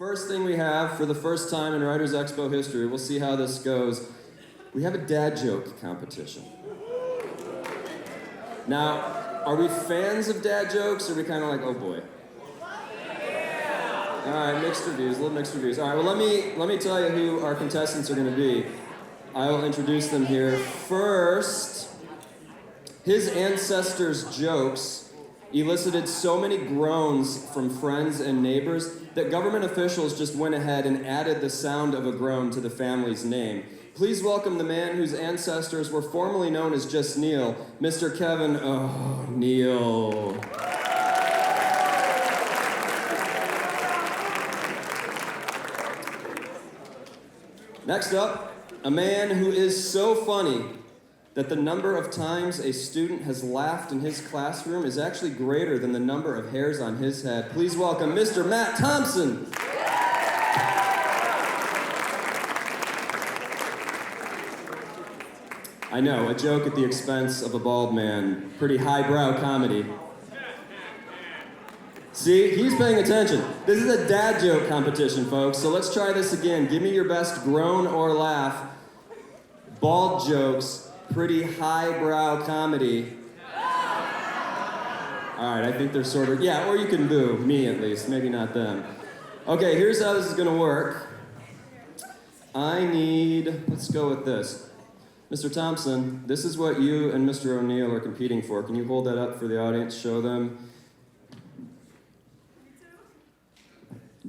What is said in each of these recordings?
First thing we have for the first time in Writers Expo history, we'll see how this goes. We have a dad joke competition. Now, are we fans of dad jokes, or are we kind of like, oh boy? All right, mixed reviews, a little mixed reviews. All right, well, let me tell you who our contestants are going to be. I will introduce them here. First, his ancestors' jokes elicited so many groans from friends and neighbors that government officials just went ahead and added the sound of a groan to the family's name. Please welcome the man whose ancestors were formerly known as just Neil, Mr. Kevin, Neil. Next up, a man who is so funny that the number of times a student has laughed in his classroom is actually greater than the number of hairs on his head. Please welcome Mr. Matt Thompson. I know, a joke at the expense of a bald man. Pretty highbrow comedy. See, he's paying attention. This is a dad joke competition, folks, so let's try this again. Give me your best groan or laugh. Bald jokes, pretty highbrow comedy. All right, I think they're sort of, yeah, or you can boo, me at least, maybe not them. Okay, here's how this is gonna work. Let's go with this. Mr. Thompson, this is what you and Mr. O'Neill are competing for. Can you hold that up for the audience, show them?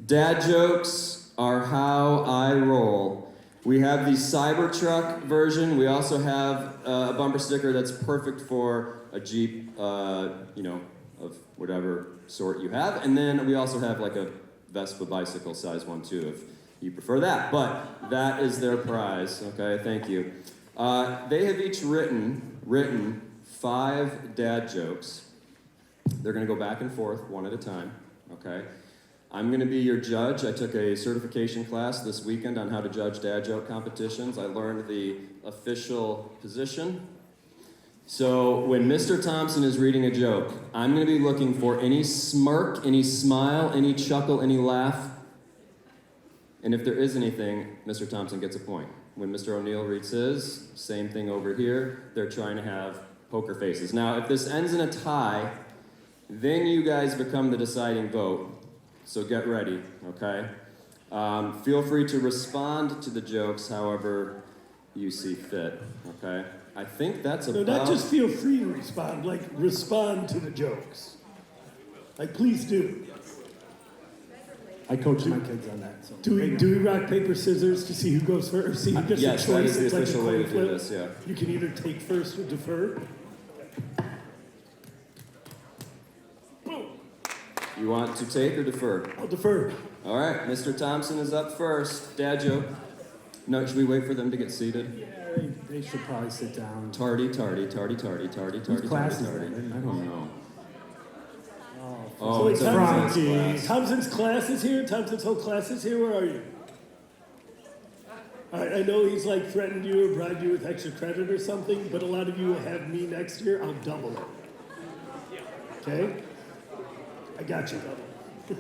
Dad jokes are how I roll. We have the Cybertruck version. We also have a bumper sticker that's perfect for a Jeep, of whatever sort you have. And then we also have like a Vespa bicycle size one too, if you prefer that. But that is their prize, okay? Thank you. They have each written 5 dad jokes. They're gonna go back and forth one at a time, okay? I'm gonna be your judge. I took a certification class this weekend on how to judge dad joke competitions. I learned the official position. So when Mr. Thompson is reading a joke, I'm gonna be looking for any smirk, any smile, any chuckle, any laugh. And if there is anything, Mr. Thompson gets a point. When Mr. O'Neill reads his, same thing over here. They're trying to have poker faces. Now, if this ends in a tie, then you guys become the deciding vote. So get ready, okay? Feel free to respond to the jokes however you see fit, okay? I think that's about... No, not just feel free to respond, like respond to the jokes. Like, please do. I coach my kids on that. So. Do we rock, paper, scissors to see who goes first? See who gets yes, a choice? that is the it's official like a way to coin do flip. this, yeah. You can either take first or defer. Boom. You want to take or defer? I'll defer. All right, Mr. Thompson is up first. Dad joke. No, should we wait for them to get seated? Yeah, they should probably sit down. Tardy. Whose class is that? I don't know. So wait, it's a Frank's class. Thompson's class is here? Thompson's whole class is here? Where are you? All right, I know he's like threatened you or bribed you with extra credit or something, but a lot of you will have me next year. I'll double it. Okay? I got you.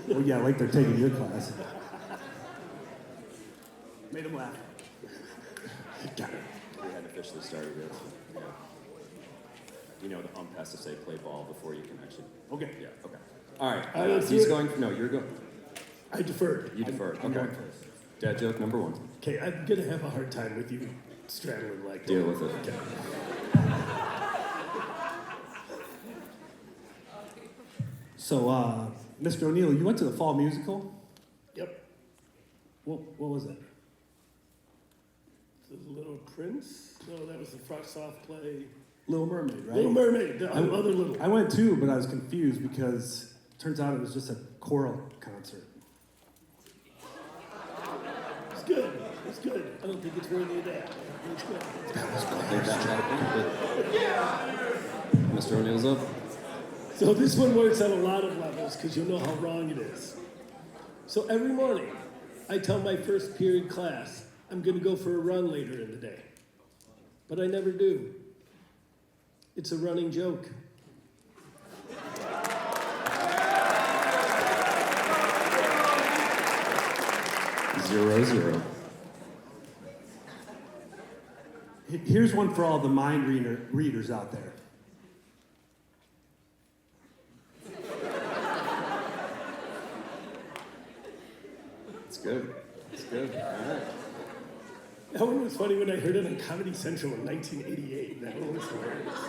Well, yeah, like they're taking your class. Made him laugh. Got it. We hadn't officially started yet. Yeah. You know, the ump has to say play ball before you can actually... Okay. Yeah, okay. All right, let's he's do it. going... No, you're going... I deferred. You deferred, I'm okay. going first. Dad joke number 1. Okay, I'm gonna have a hard time with you straddling like that. Deal with it. Okay. So, Mr. O'Neill, you went to the fall musical? Yep. What was it? The Little Prince? No, that was the soft play. Little Mermaid, right? Little Mermaid, the other little. I went too, but I was confused because it turns out it was just a choral concert. It's good. It's good. I don't think it's worthy of that. It's good. Mr. O'Neill's up. So this one works on a lot of levels because you'll know how wrong it is. So every morning, I tell my first period class, I'm going to go for a run later in the day. But I never do. It's a running joke. 0-0. Here's one for all the mind readers out there. It's good. It's good. All right. That one was funny when I heard it on Comedy Central in 1988. That one was hilarious.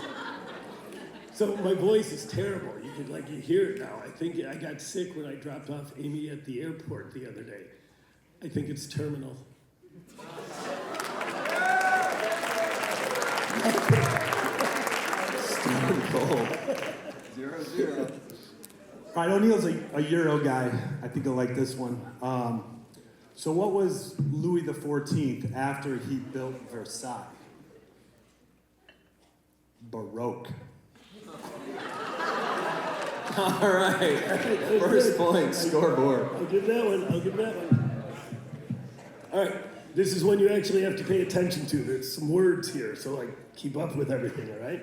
So my voice is terrible. You hear it now. I think I got sick when I dropped off Amy at the airport the other day. I think it's terminal. Stone cold. 0-0. All right, O'Neill's a Euro guy. I think he'll like this one. So what was Louis XIV after he built Versailles? Baroque. All right. First point, scoreboard. I'll give that one. All right. This is one you actually have to pay attention to. There's some words here, so keep up with everything, all right?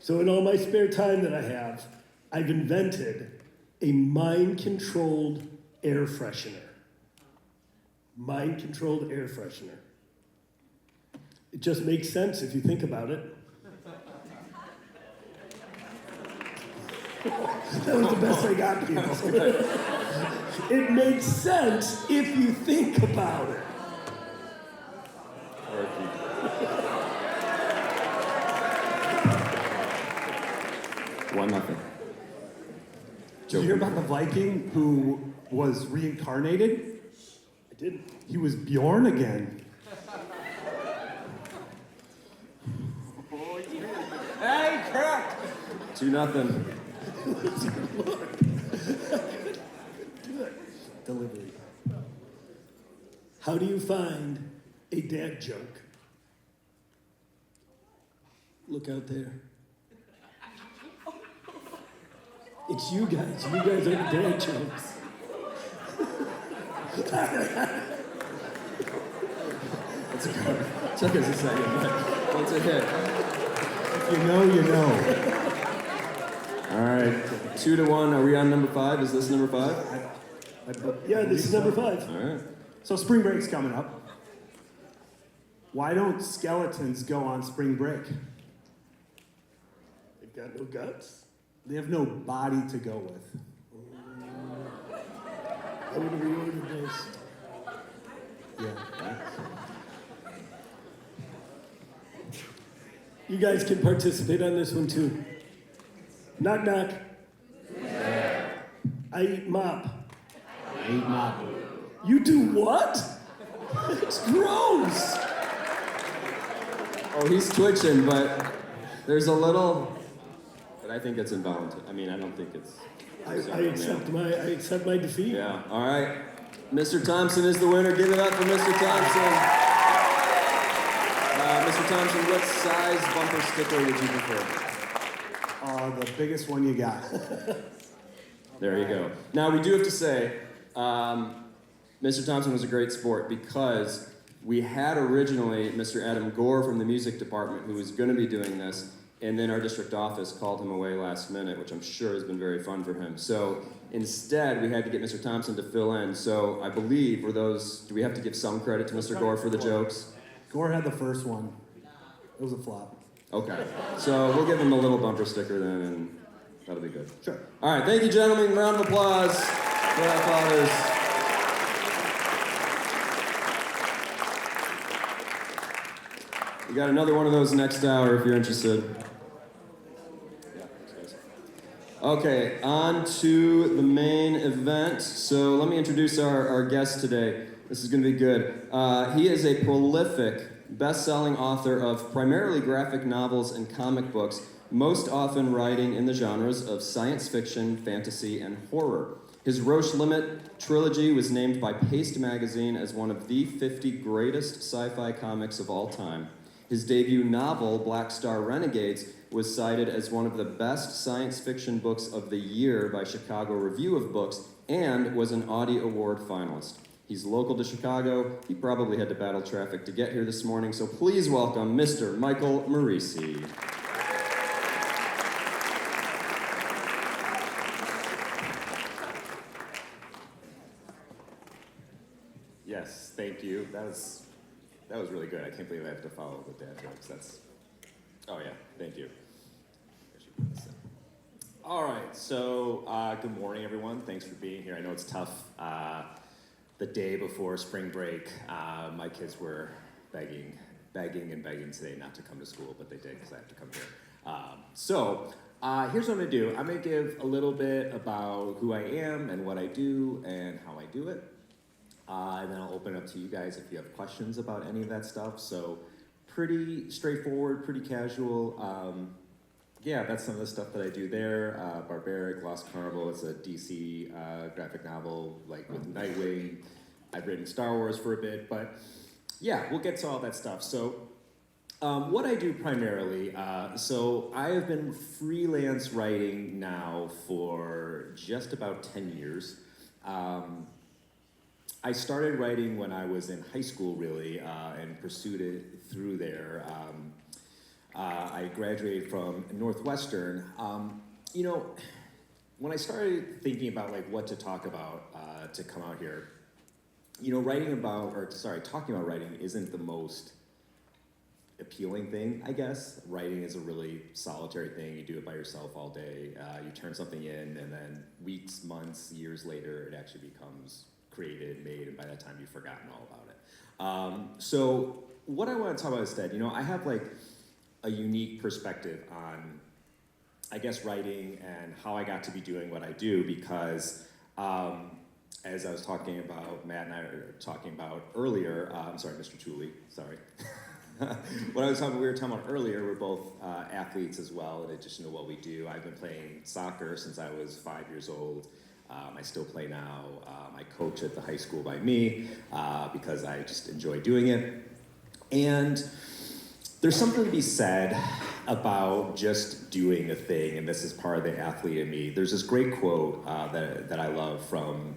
So in all my spare time that I have, I've invented a mind-controlled air freshener. Mind-controlled air freshener. It just makes sense if you think about it. That was the best I got, people. It makes sense if you think about it. 1-0. Did you hear about the Viking who was reincarnated? I didn't. He was Bjorn again. Hey, correct. 2-0. Good. Delivery. How do you find a dad joke? Look out there. It's you guys. You guys are the dad jokes. That's a good one. Took us a second, but once it hit. If you know, you know. All right, 2-1. Are we on number 5? Is this number 5? Yeah, this is number 5. All right. So spring break's coming up. Why don't skeletons go on spring break? They've got no guts. They have no body to go with. I would have reordered those. Yeah. You guys can participate on this one too. Knock, knock. I eat mop. I eat mop. You do what? It's gross. Oh, he's twitching, but there's a little. But I think it's involuntary. I mean, I don't think it's. I accept my defeat. Yeah. All right. Mr. Thompson is the winner. Give it up for Mr. Thompson. Mr. Thompson, what size bumper sticker would you prefer? The biggest one you got. There you go. Now, we do have to say, Mr. Thompson was a great sport because we had originally Mr. Adam Gore from the music department who was going to be doing this, and then our district office called him away last minute, which I'm sure has been very fun for him. So instead, we had to get Mr. Thompson to fill in. So I believe, do we have to give some credit to Mr. Gore for the jokes? Gore had the first one. It was a flop. Okay. So we'll give him a little bumper sticker then, and that'll be good. Sure. All right, thank you, gentlemen. Round of applause for our fathers. We got another one of those next hour if you're interested. Okay, on to the main event. So let me introduce our guest today. This is going to be good. He is a prolific, best-selling author of primarily graphic novels and comic books, most often writing in the genres of science fiction, fantasy, and horror. His Roche Limit trilogy was named by Paste magazine as one of the 50 greatest sci-fi comics of all time. His debut novel, Black Star Renegades, was cited as one of the best science fiction books of the year by Chicago Review of Books and was an Audie Award finalist. He's local to Chicago. He probably had to battle traffic to get here this morning, so please welcome Mr. Michael Moreci. Yes, thank you. That was really good. I can't believe I have to follow with dad jokes. Oh yeah, thank you. I should put this in. All right, so good morning, everyone. Thanks for being here. I know it's tough. The day before spring break, my kids were begging today not to come to school, but they did because I have to come here. So here's what I'm gonna do. I'm gonna give a little bit about who I am and what I do and how I do it. And then I'll open it up to you guys if you have questions about any of that stuff. So pretty straightforward, pretty casual. Yeah, that's some of the stuff that I do there. Barbaric, Lost Carnival, it's a DC graphic novel, like with Nightwing. I've written Star Wars for a bit, but yeah, we'll get to all that stuff. So what I do primarily, so I have been freelance writing now for just about 10 years. I started writing when I was in high school, really, and pursued it through there. I graduated from Northwestern. You know, when I started thinking about like what to talk about to come out here, you know, talking about writing isn't the most appealing thing, I guess. Writing is a really solitary thing. You do it by yourself all day. You turn something in, and then weeks, months, years later, it actually becomes created, made, and by that time you've forgotten all about it. So what I want to talk about instead, you know, I have like a unique perspective on, I guess, writing and how I got to be doing what I do because as I was talking about, Matt and I were talking about earlier, I'm sorry, Mr. Tooley, sorry. We were talking about earlier, we're both athletes as well, in addition to what we do. I've been playing soccer since I was 5 years old. I still play now. I coach at the high school by me because I just enjoy doing it. And there's something to be said about just doing a thing, and this is part of the athlete in me. There's this great quote that I love from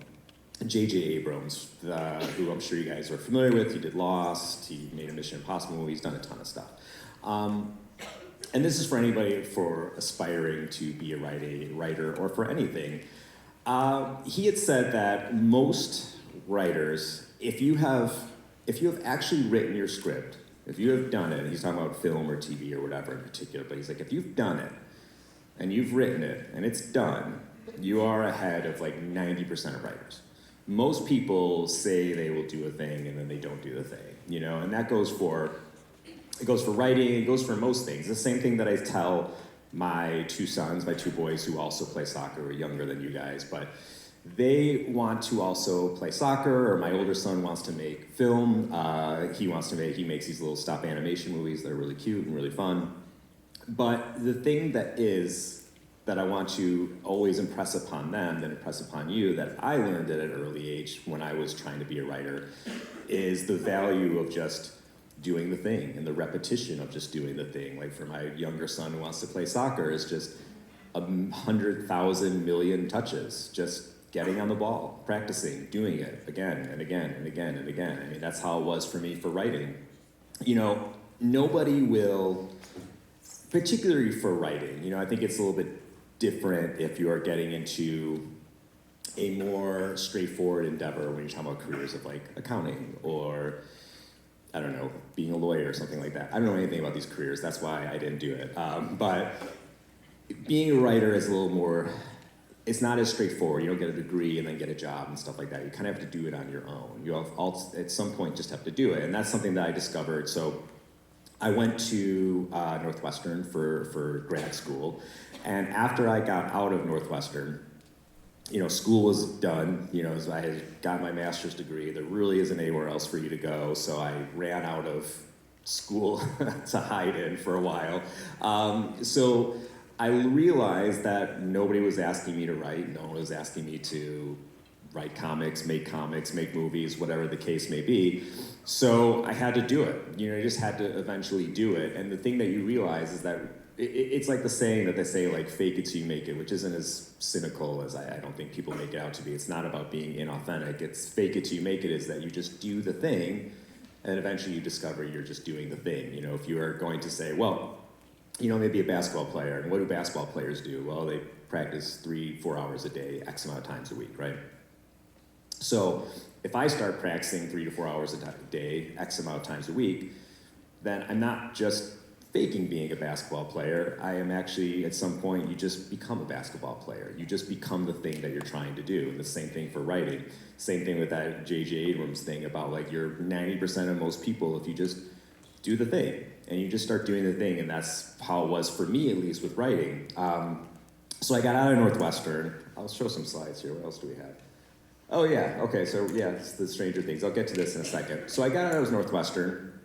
J.J. Abrams, who I'm sure you guys are familiar with. He did Lost, he made a Mission Impossible movie, he's done a ton of stuff. And this is for anybody for aspiring to be a writer or for anything. He had said that most writers, if you have actually written your script, if you have done it, he's talking about film or TV or whatever in particular, but he's like, if you've done it and you've written it and it's done, you are ahead of like 90% of writers. Most people say they will do a thing and then they don't do the thing, you know, and that goes for writing, it goes for most things. The same thing that I tell my two sons, my two boys who also play soccer, are younger than you guys, but they want to also play soccer, or my older son wants to make film. He makes these little stop animation movies that are really cute and really fun. But the thing that I want to always impress upon them, then impress upon you, that I learned at an early age when I was trying to be a writer, is the value of just doing the thing and the repetition of just doing the thing. Like for my younger son who wants to play soccer, is just 100,000 million touches, just getting on the ball, practicing, doing it again and again and again and again. I mean, that's how it was for me for writing. You know, nobody will, particularly for writing, you know, I think it's a little bit different if you are getting into a more straightforward endeavor when you're talking about careers of like accounting or, I don't know, being a lawyer or something like that. I don't know anything about these careers, that's why I didn't do it. But being a writer is a little more, it's not as straightforward. You don't get a degree and then get a job and stuff like that. You kind of have to do it on your own. You at some point just have to do it. And that's something that I discovered. So I went to Northwestern for grad school. And after I got out of Northwestern, you know, school was done. You know, I had got my master's degree. There really isn't anywhere else for you to go. So I ran out of school to hide in for a while. So I realized that nobody was asking me to write. No one was asking me to write comics, make movies, whatever the case may be. So I had to do it. You know, you just had to eventually do it. And the thing that you realize is that it's like the saying that they say, like, fake it till you make it, which isn't as cynical as I don't think people make it out to be. It's not about being inauthentic. It's fake it till you make it is that you just do the thing, and eventually you discover you're just doing the thing. You know, if you are going to say, well, you know, maybe a basketball player, and what do basketball players do? Well, they practice 3-4 hours a day, X amount of times a week, right? So if I start practicing 3 to 4 hours a day, X amount of times a week, then I'm not just faking being a basketball player. I am actually, at some point, you just become a basketball player. You just become the thing that you're trying to do. And the same thing for writing. Same thing with that J.J. Abrams thing about like you're 90% of most people if you just do the thing. And you just start doing the thing. And that's how it was for me, at least, with writing. So I got out of Northwestern. I'll show some slides here. What else do we have? Oh, yeah. Okay, so yeah, it's the Stranger Things. I'll get to this in a second. So I got out of Northwestern.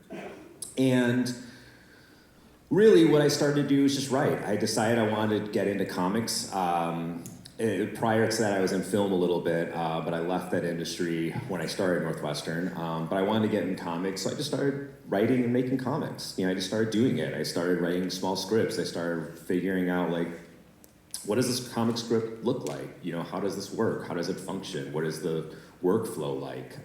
And really, what I started to do was just write. I decided I wanted to get into comics. Prior to that, I was in film a little bit, but I left that industry when I started Northwestern. But I wanted to get in comics, so I just started writing and making comics. I just started doing it. I started writing small scripts. I started figuring out, like, what does this comic script look like? How does this work? How does it function? What is the workflow like?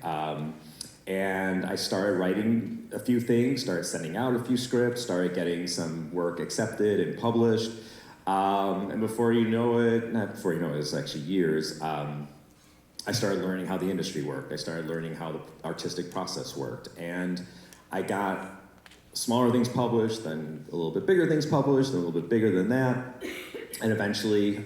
And I started writing a few things, started sending out a few scripts, started getting some work accepted and published. And before you know it, not before you know it, was actually years, I started learning how the industry worked. I started learning how the artistic process worked. And I got smaller things published, then a little bit bigger things published, then a little bit bigger than that. And eventually,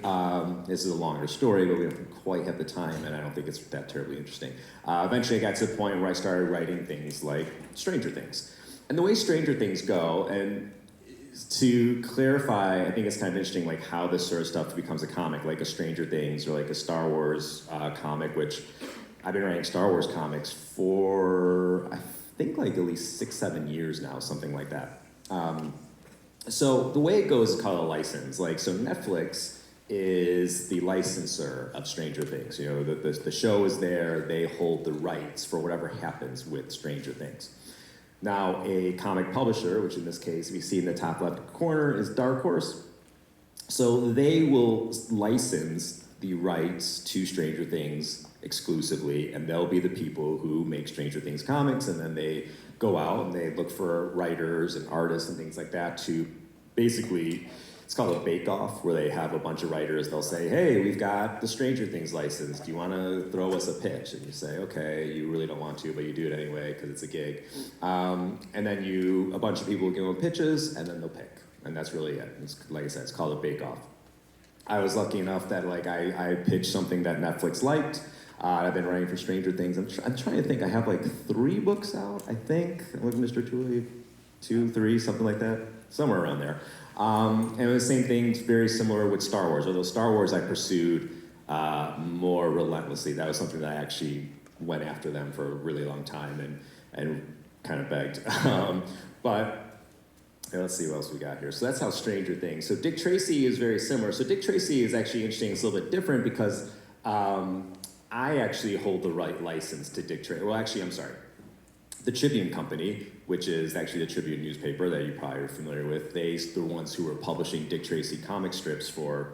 this is a longer story, but we don't quite have the time, and I don't think it's that terribly interesting. Eventually, I got to the point where I started writing things like Stranger Things. And the way Stranger Things go, and to clarify, I think it's kind of interesting, like how this sort of stuff becomes a comic, like a Stranger Things or like a Star Wars comic, which I've been writing Star Wars comics for, I think, like at least 6-7 years now, something like that. So the way it goes is called a license. So Netflix is the licensor of Stranger Things. The show is there, they hold the rights for whatever happens with Stranger Things. Now, a comic publisher, which in this case we see in the top left corner is Dark Horse. So they will license the rights to Stranger Things exclusively, and they'll be the people who make Stranger Things comics, and then they go out and they look for writers and artists and things like that to basically, it's called a bake-off, where they have a bunch of writers. They'll say, hey, we've got the Stranger Things license. Do you want to throw us a pitch? And you say, okay, you really don't want to, but you do it anyway because it's a gig. And then a bunch of people give them pitches, and then they'll pick. And that's really it. Like I said, it's called a bake-off. I was lucky enough that I pitched something that Netflix liked. I've been writing for Stranger Things. I'm trying to think. I have 3 books out, I think. Look, Mr. Tooley, 2, 3, something like that. Somewhere around there. And the same thing, very similar with Star Wars. Although Star Wars I pursued more relentlessly. That was something that I actually went after them for a really long time and kind of begged. But let's see what else we got here. So that's how Stranger Things. So Dick Tracy is very similar. So Dick Tracy is actually interesting. It's a little bit different because I actually hold the right license to Dick Tracy. Well, actually, I'm sorry. The Tribune Company, which is actually the Tribune newspaper that you probably are familiar with, they're the ones who were publishing Dick Tracy comic strips for,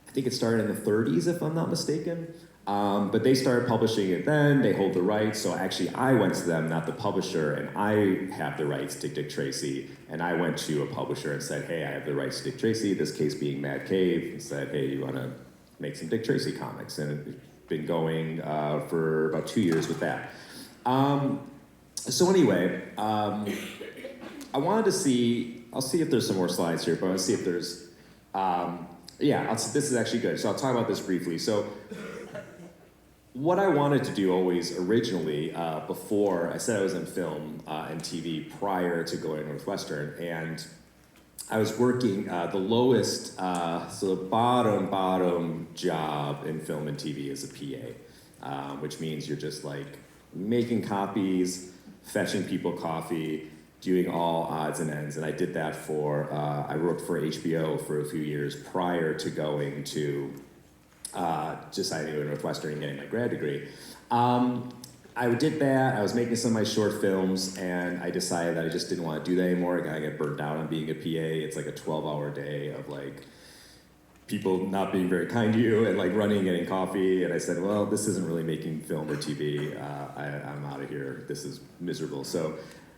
I think it started in the 30s, if I'm not mistaken. But they started publishing it then, they hold the rights, so actually I went to them, not the publisher, and I have the rights to Dick Tracy, and I went to a publisher and said, hey, I have the rights to Dick Tracy, this case being Mad Cave, and said, hey, you want to make some Dick Tracy comics? And it's been going for about 2 years with that. So anyway, I wanted to see, I'll see if there's some more slides here, but I want to see if there's, this is actually good. So I'll talk about this briefly. So what I wanted to do always originally, before, I said I was in film and TV prior to going to Northwestern, and I was working the lowest, so the bottom job in film and TV is a PA, which means you're just making copies, fetching people coffee, doing all odds and ends. And I did that I worked for HBO for a few years prior to going to, deciding to go to Northwestern and getting my grad degree. I did that, I was making some of my short films, and I decided that I just didn't want to do that anymore. I got to get burnt out on being a PA. It's like a 12-hour day of people not being very kind to you and running and getting coffee. And I said, well, this isn't really making film or TV. I'm out of here. This is miserable. So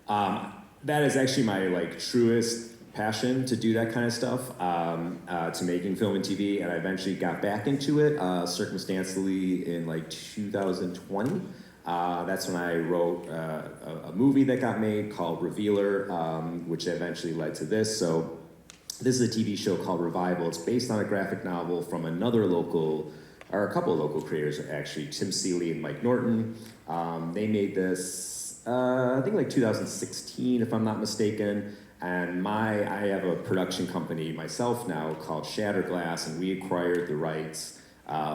that is actually my truest passion to do that kind of stuff, to making film and TV, and I eventually got back into it circumstantially in like 2020. That's when I wrote a movie that got made called Revealer, which eventually led to this. So this is a TV show called Revival. It's based on a graphic novel from another local, or a couple of local creators actually, Tim Seeley and Mike Norton. They made this, I think like 2016, if I'm not mistaken. And I have a production company myself now called Shatterglass, and we acquired the rights,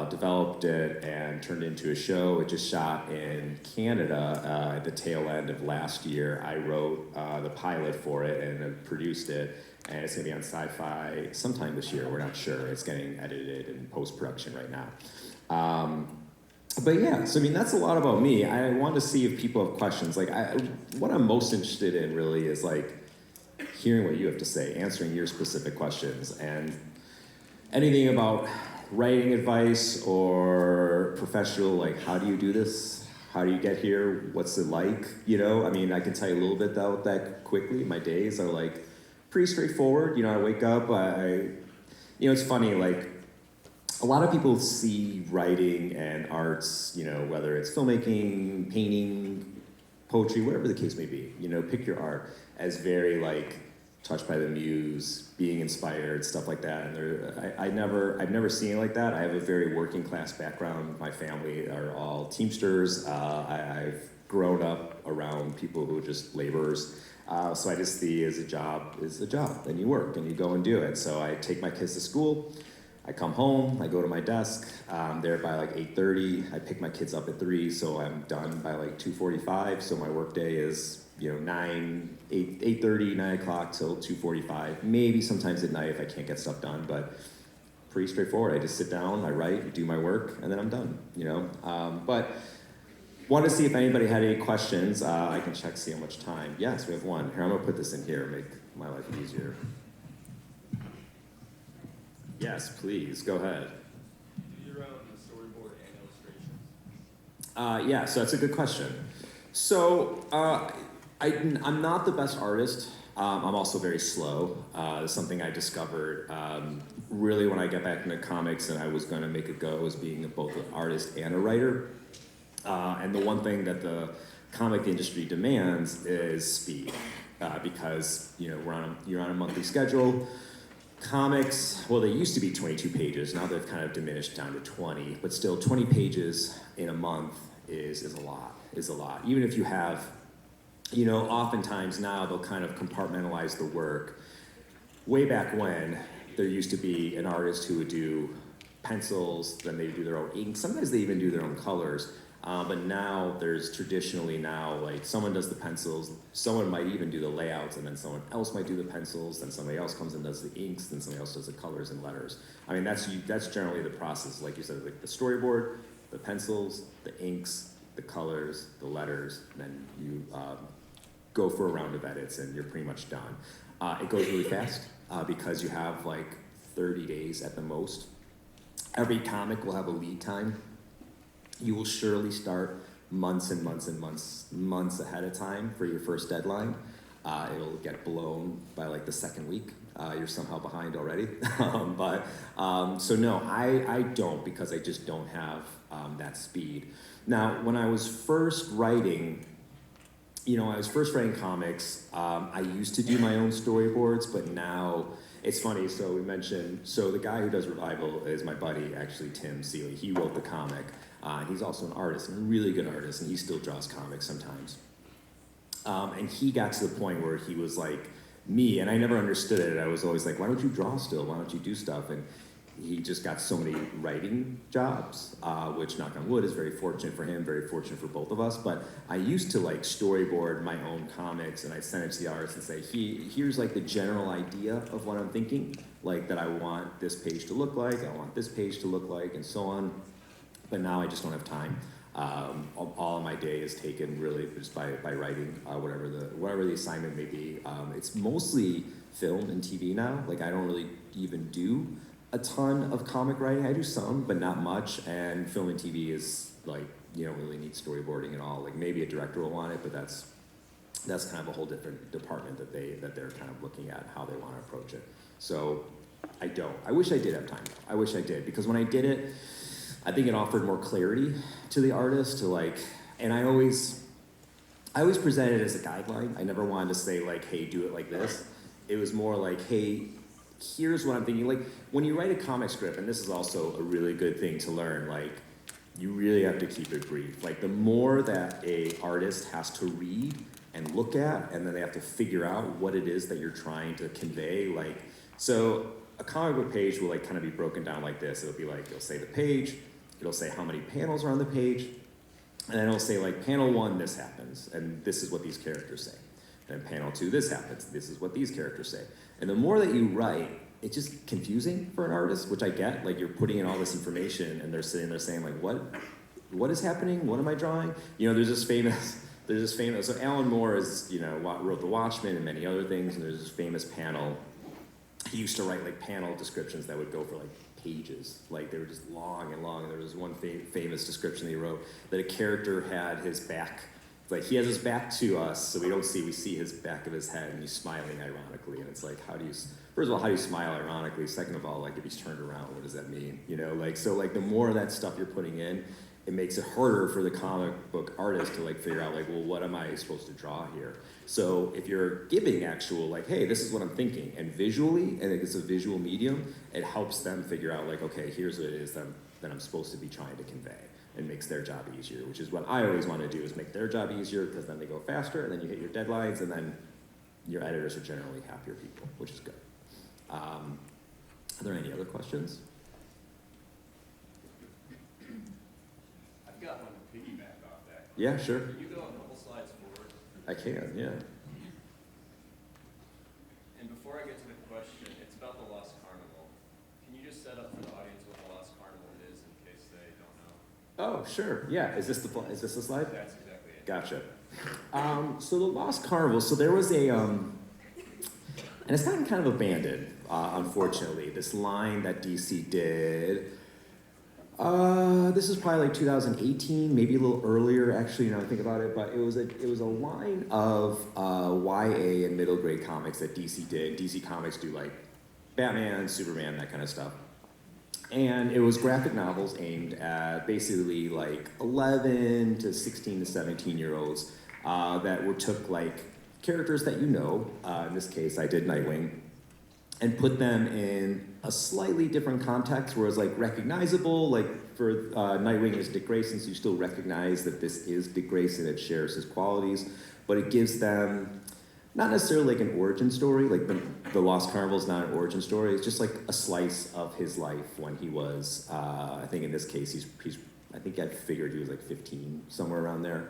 developed it, and turned it into a show. It just shot in Canada at the tail end of last year. I wrote the pilot for it and produced it, and it's gonna be on Sci-Fi sometime this year. We're not sure. It's getting edited in post-production right now. But yeah, so I mean, that's a lot about me. I wanted to see if people have questions. Like, what I'm most interested in really is like hearing what you have to say, answering your specific questions, and anything about writing advice or professional, like how do you do this? How do you get here? What's it like? You know, I mean, I can tell you a little bit about that quickly. My days are like pretty straightforward. You know, I wake up, you know, it's funny, like a lot of people see writing and arts, you know, whether it's filmmaking, painting, poetry, whatever the case may be, you know, pick your art, as very like touched by the muse, being inspired, stuff like that. And I've never seen it like that. I have a very working class background. My family are all Teamsters. I've grown up around people who are just laborers. So I just see as a job is a job, and you work and you go and do it. So I take my kids to school. I come home, I go to my desk, I'm there by like 8:30, I pick my kids up at 3, so I'm done by like 2:45, so my work day is, you know, 8:30, 9 o'clock till 2:45, maybe sometimes at night if I can't get stuff done, but pretty straightforward. I just sit down, I write, do my work, and then I'm done, you know. But wanted to see if anybody had any questions. I can check, see how much time. Yes, we have one. Here, I'm gonna put this in here, make my life easier. Yes, please, go ahead. Do your own storyboard and illustrations? Yeah, so that's a good question. So I'm not the best artist. I'm also very slow. It's something I discovered really when I got back into comics and I was going to make a go as being both an artist and a writer. And the one thing that the comic industry demands is speed, because you know you're on a monthly schedule. Comics, well, they used to be 22 pages. Now they've kind of diminished down to 20, but still 20 pages in a month is a lot. Even if you have, you know, oftentimes now they'll kind of compartmentalize the work. Way back when, there used to be an artist who would do pencils, then they do their own ink. Sometimes they even do their own colors. But now there's traditionally now, like someone does the pencils, someone might even do the layouts, and then someone else might do the pencils, then somebody else comes and does the inks, then somebody else does the colors and letters. I mean, that's generally the process. Like you said, like the storyboard, the pencils, the inks, the colors, the letters, and then you go for a round of edits and you're pretty much done. It goes really fast because you have like 30 days at the most. Every comic will have a lead time. You will surely start months and months and months ahead of time for your first deadline. It'll get blown by like the second week. You're somehow behind already. So no, I don't, because I just don't have that speed. Now, when I was first writing, comics, I used to do my own storyboards, but now it's funny. So the guy who does Revival is my buddy, actually, Tim Seeley. He wrote the comic. He's also an artist, and a really good artist, and he still draws comics sometimes. And he got to the point where he was like me, and I never understood it. I was always like, why don't you draw still? Why don't you do stuff? And he just got so many writing jobs, which, knock on wood, is very fortunate for him, very fortunate for both of us. But I used to like storyboard my own comics, and I'd send it to the artist and say, here's like the general idea of what I'm thinking, like that I want this page to look like, I want this page to look like, and so on. But now I just don't have time. All of my day is taken really just by writing, whatever the assignment may be. It's mostly film and TV now. Like I don't really even do a ton of comic writing. I do some, but not much. And film and TV is like, you don't really need storyboarding at all. Like maybe a director will want it, but that's that's kind of a whole different department that they're kind of looking at how they want to approach it. So I don't. I wish I did have time. I wish I did, because when I did it, I think it offered more clarity to the artist to like, and I always presented it as a guideline. I never wanted to say like, hey, do it like this. It was more like, hey, here's what I'm thinking. Like when you write a comic script, and this is also a really good thing to learn, like you really have to keep it brief. Like the more that a artist has to read and look at, and then they have to figure out what it is that you're trying to convey. Like, so a comic book page will like kind of be broken down like this. It'll be like, it'll say the page, it'll say how many panels are on the page, and then it'll say like panel 1, this happens, and this is what these characters say. And then panel 2, this happens, this is what these characters say. And the more that you write, it's just confusing for an artist, which I get. Like you're putting in all this information and they're sitting there saying like, what is happening? What am I drawing? You know, there's this famous, so Alan Moore is, you know, wrote The Watchmen and many other things, and there's this famous panel. He used to write like panel descriptions that would go for like pages. Like they were just long and long. There was one famous description that he wrote that a character had his back, like he has his back to us, so we see his back of his head, and he's smiling ironically. And it's like, first of all, how do you smile ironically? Second of all, like if he's turned around, what does that mean? You know, like, so like the more of that stuff you're putting in, it makes it harder for the comic book artist to like figure out like, well, what am I supposed to draw here? So if you're giving actual like, hey, this is what I'm thinking, and visually, and it's a visual medium, it helps them figure out like, okay, here's what it is that I'm supposed to be trying to convey, and makes their job easier, which is what I always want to do, is make their job easier, because then they go faster, and then you hit your deadlines, and then your editors are generally happier people, which is good. Are there any other questions? I've got one to piggyback off that. Yeah, sure. Can you go a couple slides forward? I can, yeah. And before I get to the question, it's about the Lost Carnival. Can you just set up for the audience what the Lost Carnival is in case they don't know? Oh, sure. Yeah. Is this the slide? That's exactly it. Gotcha. So the Lost Carnival. So there was a, and it's gotten kind of abandoned, unfortunately. This line that DC did. This is probably like 2018, maybe a little earlier, actually. Now I think about it, but it was a line of YA and middle grade comics that DC did. DC Comics do like Batman, Superman, that kind of stuff. And it was graphic novels aimed at basically like 11 to 16 to 17-year-olds that took like characters that you know, in this case I did Nightwing, and put them in a slightly different context where it's like recognizable, like for Nightwing is Dick Grayson, so you still recognize that this is Dick Grayson, it shares his qualities, but it gives them not necessarily like an origin story, like the Lost Carnival is not an origin story, it's just like a slice of his life when he was, I think in this case, he's I think I figured he was like 15, somewhere around there.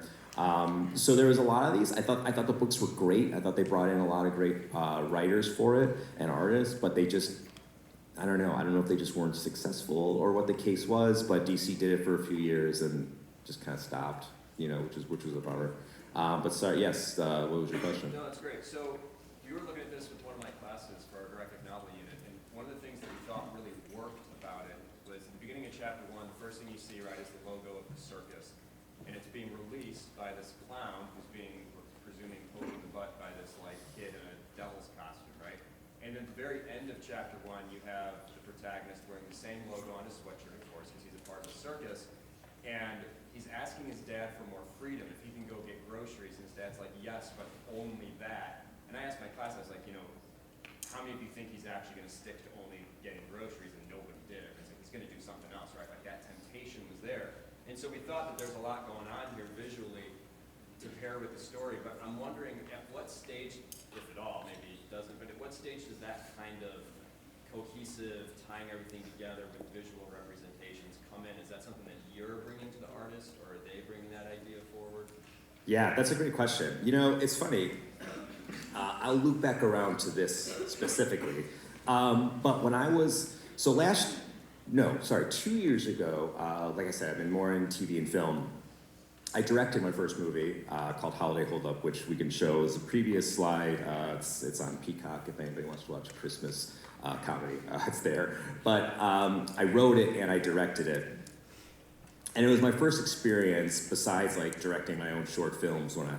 So there was a lot of these. I thought the books were great. I thought they brought in a lot of great writers for it and artists, but they just, I don't know if they just weren't successful or what the case was, but DC did it for a few years and just kind of stopped, you know, which was a bummer. But sorry, yes, what was your question? No, that's great. So you were looking at this with one of my classes for our graphic novel unit, and one of the things that we thought really worked about it was in the beginning of chapter 1, the first thing you see, right, is the logo of the circus. And it's being released by this clown who's being, we're presuming, poked in the butt by this like kid in a devil's costume, right? And at the very end of chapter 1, you have the protagonist wearing the same logo on his sweatshirt, of course, because he's a part of the circus. And he's asking his dad for more freedom, if he can go get groceries. And his dad's like, yes, but only that. And I asked my class, I was like, you know, how many of you think he's actually going to stick to only getting groceries? And nobody did. I was like, he's going to do something else, right? Like that temptation was there. And so we thought that there's a lot going on here visually to pair with the story, but I'm wondering at what stage, if at all, maybe it doesn't, but at what stage does that kind of cohesive, tying everything together with visual representations come in? Is that something that you're bringing to the artist, or are they bringing that idea forward? Yeah, that's a great question. You know, it's funny. I'll loop back around to this specifically. But when I was, 2 years ago, like I said, I've been more in TV and film. I directed my first movie called Holiday Hold Up, which we can show as a previous slide. It's on Peacock if anybody wants to watch a Christmas comedy. It's there. But I wrote it and I directed it. And it was my first experience, besides like directing my own short films when I,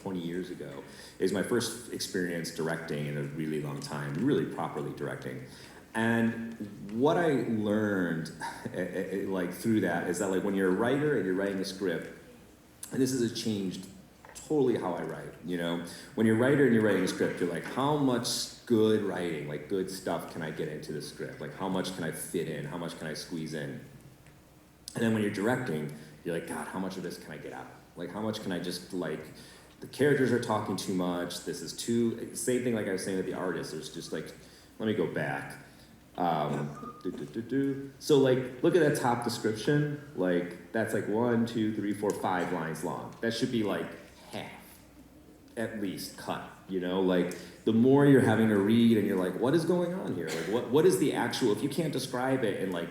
20 years ago. It was my first experience directing in a really long time, really properly directing. And what I learned like through that is that like when you're a writer and you're writing a script, and this has changed totally how I write, you know? When you're a writer and you're writing a script, you're like, how much good writing, like good stuff can I get into the script? Like how much can I fit in? How much can I squeeze in? And then when you're directing, you're like, God, how much of this can I get out? Like how much can I just like, the characters are talking too much, this is too, same thing like I was saying with the artist, there's just like, let me go back. So like, look at that top description, like that's like 1, 2, 3, 4, 5 lines long. That should be like half, at least, cut, you know? Like, the more you're having to read and you're like, what is going on here? Like, what is the actual, if you can't describe it in like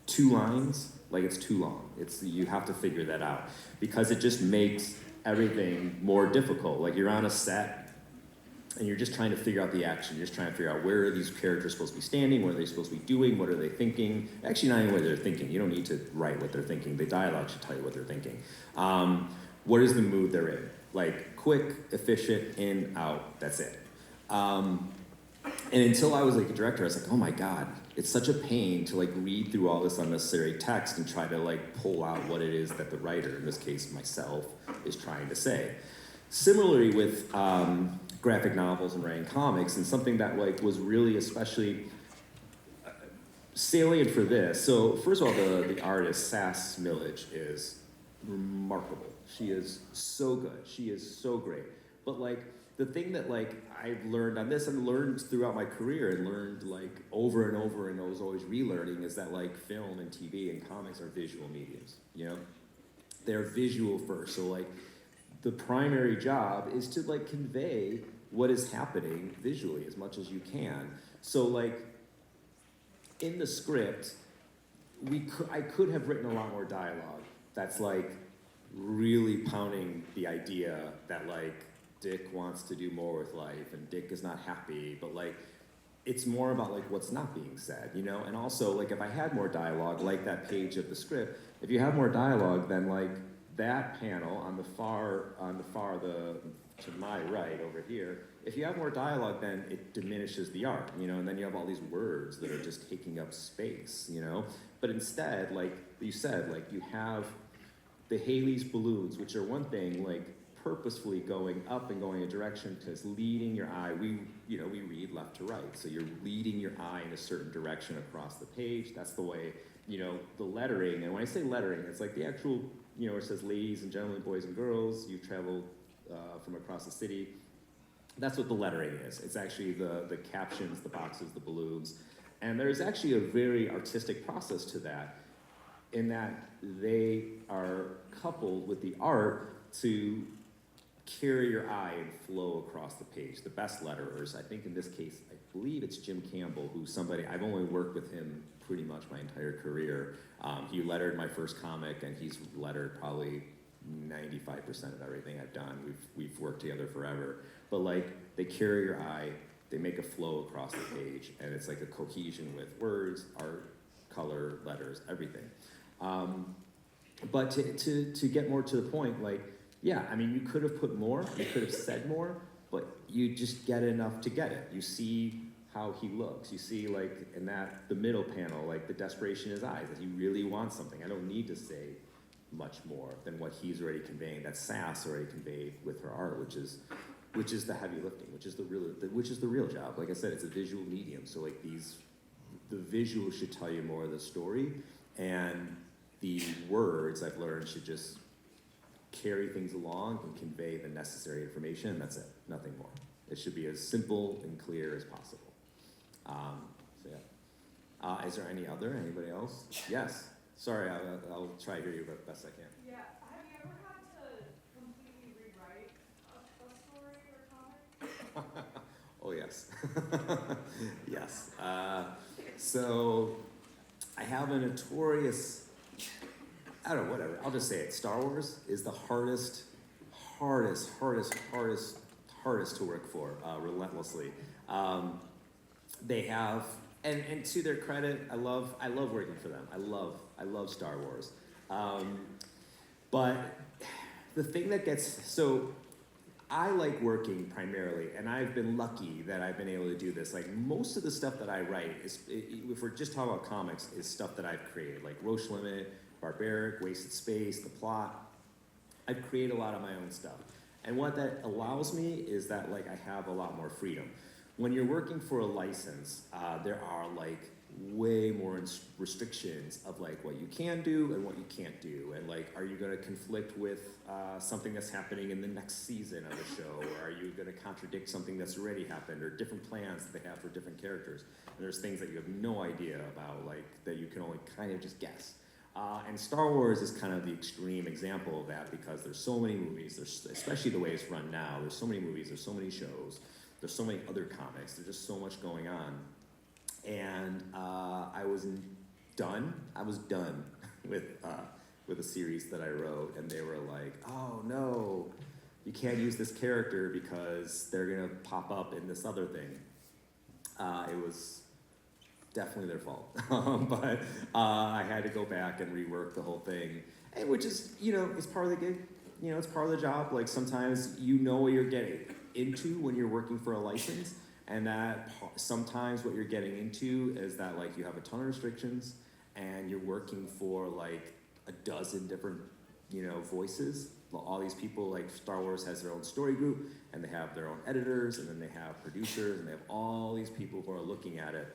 2 lines, like it's too long. You have to figure that out because it just makes everything more difficult. Like you're on a set and you're just trying to figure out the action. You're just trying to figure out where are these characters supposed to be standing, what are they supposed to be doing, what are they thinking. Actually, not even what they're thinking. You don't need to write what they're thinking. The dialogue should tell you what they're thinking. What is the mood they're in? Like quick, efficient, in, out, that's it. And until I was like a director, I was like, oh my God, it's such a pain to like read through all this unnecessary text and try to like pull out what it is that the writer, in this case myself, is trying to say. Similarly with graphic novels and writing comics, and something that like was really especially salient for this. So first of all, the artist, Sass Millage, is remarkable. She is so good. She is so great. But like, the thing that like I've learned on this and learned throughout my career and learned like over and over and I was always relearning is that like film and TV and comics are visual mediums, you know? They're visual first. So like the primary job is to like convey what is happening visually as much as you can. So like in the script, I could have written a lot more dialogue that's like really pounding the idea that like Dick wants to do more with life and Dick is not happy, but like it's more about like what's not being said, you know? And also like if I had more dialogue, like that page of the script, if you have more dialogue, then like that panel on the far to my right over here, if you have more dialogue, then it diminishes the art, you know, and then you have all these words that are just taking up space, you know? But instead, like you said, like you have the Haley's balloons, which are one thing, like purposefully going up and going a direction because leading your eye, we read left to right. So you're leading your eye in a certain direction across the page. That's the way, you know, the lettering. And when I say lettering, it's like the actual, you know, where it says ladies and gentlemen, boys and girls, you've traveled from across the city. That's what the lettering is. It's actually the captions, the boxes, the balloons. And there's actually a very artistic process to that in that they are coupled with the art to carry your eye and flow across the page. The best letterers, I think in this case, I believe it's Jim Campbell, who's somebody, I've only worked with him pretty much my entire career. He lettered my first comic and he's lettered probably 95% of everything I've done. We've worked together forever. But like, they carry your eye, they make a flow across the page, and it's like a cohesion with words, art, color, letters, everything. But to get more to the point, like, yeah, I mean, you could have put more, you could have said more, but you just get enough to get it. You see how he looks. You see, like, in the middle panel, like, the desperation in his eyes, that he really wants something. I don't need to say much more than what he's already conveying, that Sass already conveyed with her art, which is the heavy lifting, which is the real job. Like I said, it's a visual medium, so like the visual should tell you more of the story, and the words I've learned should just carry things along and convey the necessary information, and that's it, nothing more. It should be as simple and clear as possible. So yeah. Is there anybody else? Yes. Sorry, I'll try to hear you the best I can. Yeah, have you ever had to completely rewrite a story or comic? Oh yes. Yes. So I have a notorious, I don't know, whatever, I'll just say it. Star Wars is the hardest to work for, relentlessly. They have, and to their credit, I love working for them. I love Star Wars. But the thing that gets, so I like working primarily, and I've been lucky that I've been able to do this. Like most of the stuff that I write is, if we're just talking about comics, is stuff that I've created, like Roche Limit, Barbaric, Wasted Space, The Plot. I've created a lot of my own stuff. And what that allows me is that like I have a lot more freedom. When you're working for a license, there are like way more restrictions of like what you can do and what you can't do, and like are you going to conflict with something that's happening in the next season of the show, or are you going to contradict something that's already happened, or different plans that they have for different characters. And there's things that you have no idea about, like that you can only kind of just guess. And Star Wars is kind of the extreme example of that, because there's so many movies, there's, especially the way it's run now, there's so many movies, there's so many shows, there's so many other comics, there's just so much going on. And I was done with a series that I wrote, and they were like, oh no, you can't use this character because they're gonna pop up in this other thing. It was definitely their fault, but I had to go back and rework the whole thing, and which is, you know, it's part of the gig, you know, it's part of the job. Like sometimes you know what you're getting into when you're working for a license. And that sometimes what you're getting into is that like you have a ton of restrictions, and you're working for like a dozen different, you know, voices. All these people, like Star Wars has their own story group, and they have their own editors, and then they have producers, and they have all these people who are looking at it.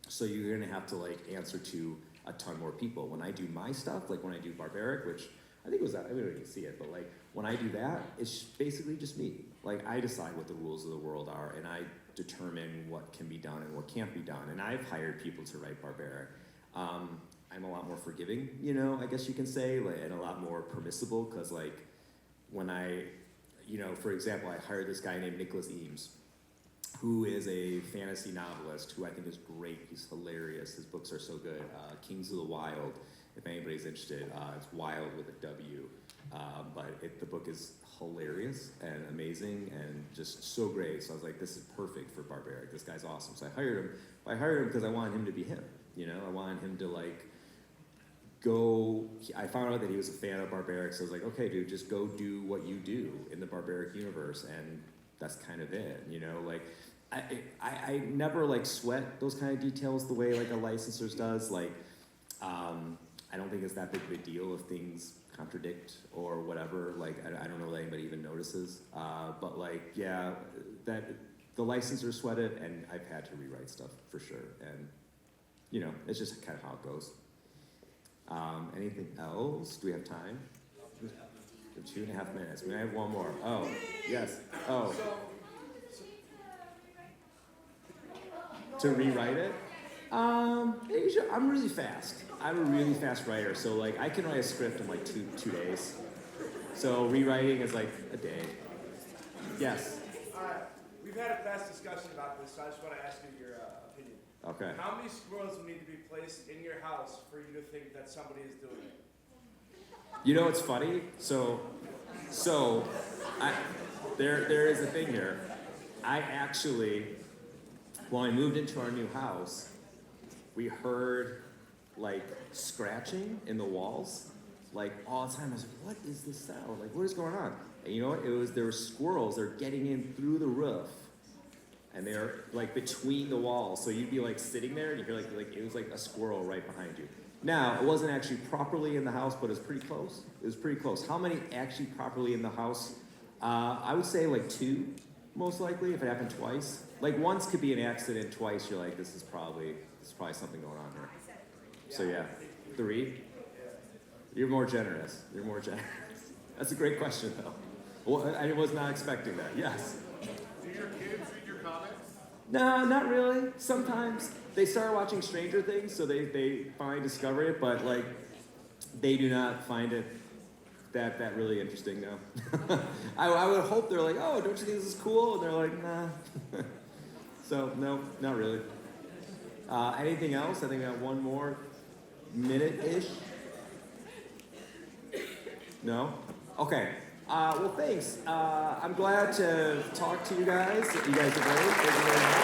So you're gonna have to like answer to a ton more people. When I do my stuff, like when I do Barbaric, which I think it was that, I mean, we can see it, but like when I do that, it's basically just me. Like I decide what the rules of the world are, and I determine what can be done and what can't be done. And I've hired people to write Barbaric. I'm a lot more forgiving, you know, I guess you can say, like, and a lot more permissible, because like when I, you know, for example, I hired this guy named Nicholas Eames, who is a fantasy novelist who I think is great. He's hilarious. His books are so good. Kings of the Wild, if anybody's interested, it's Wild with a W. But the book is hilarious and amazing and just so great. So I was like, this is perfect for Barbaric. This guy's awesome. So I hired him. I hired him because I wanted him to be him. You know, I wanted him to like go. I found out that he was a fan of Barbaric, so I was like, okay, dude, just go do what you do in the Barbaric universe, and that's kind of it. You know, like I never like sweat those kind of details the way like a licensor does. Like, I don't think it's that big of a deal if things contradict or whatever. Like, I don't know that anybody even notices. But like, yeah, that the licensor sweat it, and I've had to rewrite stuff for sure. And you know, it's just kind of how it goes. Anything else? Do we have time? 2.5 minutes. We have one more. Oh, yes. Oh. To rewrite it? I'm really fast. I'm a really fast writer, so like I can write a script in like two days. So rewriting is like a day. Yes. We've had a fast discussion about this, so I just want to ask you your opinion. Okay. How many squirrels would need to be placed in your house for you to think that somebody is doing it? You know what's funny? There is a thing here. I actually, when I moved into our new house, we heard like scratching in the walls, like all the time. I was like, what is this sound? Like, what is going on? And you know what? There were squirrels. They're getting in through the roof, and they're like between the walls. So you'd be like sitting there, and you hear like it was like a squirrel right behind you. Now, it wasn't actually properly in the house, but it was pretty close. It was pretty close. How many actually properly in the house? I would say like 2, most likely, if it happened twice. Like once could be an accident, twice you're like, this is probably something going on here. So yeah, 3. You're more generous. You're more generous. That's a great question though. Well, I was not expecting that. Yes. Do your kids read your comics? No, not really. Sometimes they start watching Stranger Things, so they finally discover it, but like they do not find it that really interesting. No. I would hope they're like, oh, don't you think this is cool? And they're like, nah. So no, not really. Anything else? I think I got one more minute-ish. No? Okay. Well, thanks. I'm glad to talk to you guys. You guys are great. Thank you very much.